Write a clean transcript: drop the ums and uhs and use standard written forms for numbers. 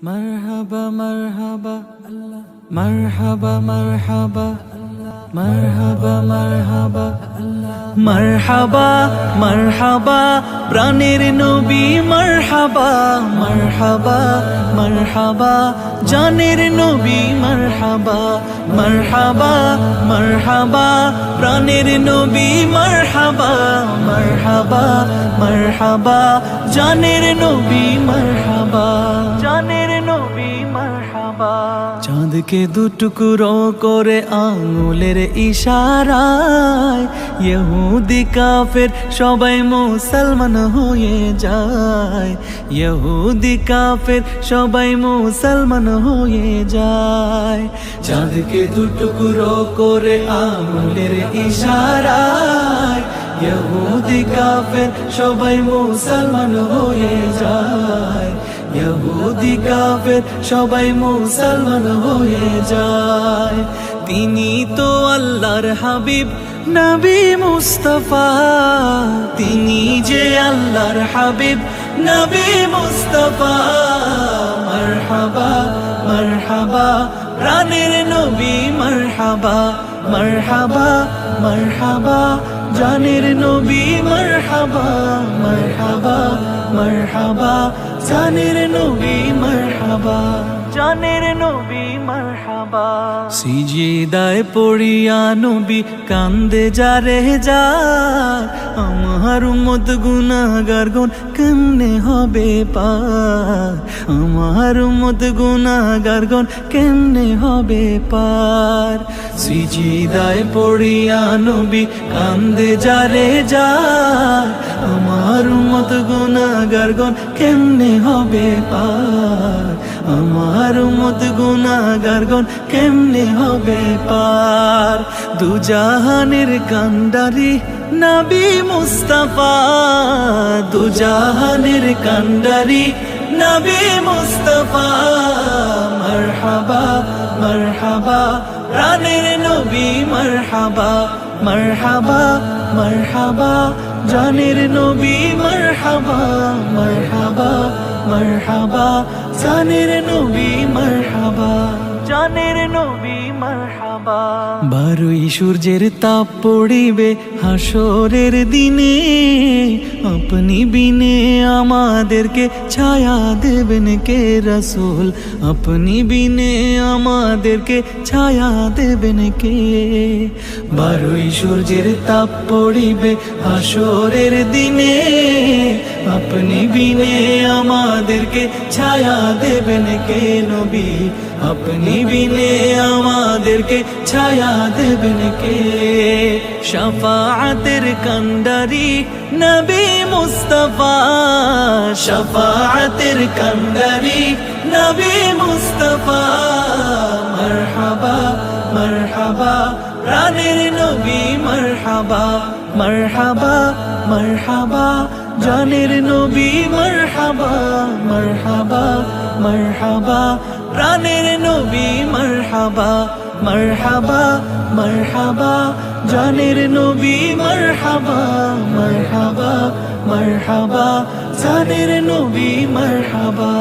মারহাবা মারহাবা আল্লাহ, মারহাবা মারহাবা আল্লাহ, মারহাবা মারহাবা আল্লাহ, মারহাবা মারহাবা প্রাণের নবী, মারহাবা মারহাবা মারহাবা জানের নবী, মারহাবা মারহাবা মারহাবা প্রাণের নবী, মারহাবা মারহাবা মারহাবা জানের নবী, মারহাবা জানের নবী, মারহাবা। চাঁদকে দুটুকরো করে আঙুলের ইশারায় ইহুদি কাফের সবাই মুসলমান হয়ে যায়, ইহুদি কাফের সবাই মুসলমান হয়ে যায়। চাঁদকে দুটুকরো করে আঙুলের ইশারায় ইহুদি কাফের সবাই মুসলমান হয়ে যায়, ইহুদি কাফের সবাই মুসলমান হয়ে যায়। তিনি তো আল্লাহর হাবিব নবী মুস্তাফা, তিনি যে আল্লাহর হাবিব নবী মুস্তাফা। মারহাবা মারহাবা প্রাণের নবী, মারহাবা মারহাবা মারহাবা জানের নবী, মারহাবা মারহাবা মারহাবা জানের নবী, মারহাবা জানের নবী, মারহাবা। সিজদায় পড়িয়া নবী কান্দে যারে যার, আমার উম্মত গুনাহগার গণ কেমনে হবে পার, আমার উম্মত গুনাহগার গণ কেমনে হবে পার। সিজদায় পড়িয়া নবী কান্দে যারে যার, আমার উম্মত গুনাহগার গণ কেমনে হবে পার, আমার উম্মত গুনাহগার গণ কেমনে হবে পার। দুজাহানের কান্ডারি নবী মুস্তাফা, দুজাহানের কান্ডারি নবী মুস্তাফা। মারহাবা মারহাবা প্রাণের নবী, মারহাবা মারহাবা মারহাবা জানের নবী, মারহাবা মারহাবা মারহাবা জানের নবী, মারহাবা জানের নবী, মারহাবা। 12ই সূর্যের তাপ পড়িবে হাসরের দিনে, আপনি বিনে আমাদেরকে ছায়া দেবেন কে রাসূল, আপনি বিনে আমাদেরকে ছায়া দেবেন কে। 12ই সূর্যের তাপ পড়িবে হাসরের দিনে, আপনি বিনে আমাদেরকে ছায়া দেবেন কে নবী, আপনি বিনে আমাদেরকে ছায়া দেবেন কে। শাফাআতের কান্ডারি নবী মুস্তাফা, শাফাআতের কান্ডারি নবী মুস্তাফা। মারহাবা মারহাবা প্রাণের নবী, মারহাবা মারহাবা মারহাবা জানের নবী, মারহাবা মারহাবা মারহাবা প্রাণের নবী, মারহাবা মারহাবা মারহাবা জানের নবী, মারহাবা মারহাবা মারহাবা জানের নবী, মারহাবা।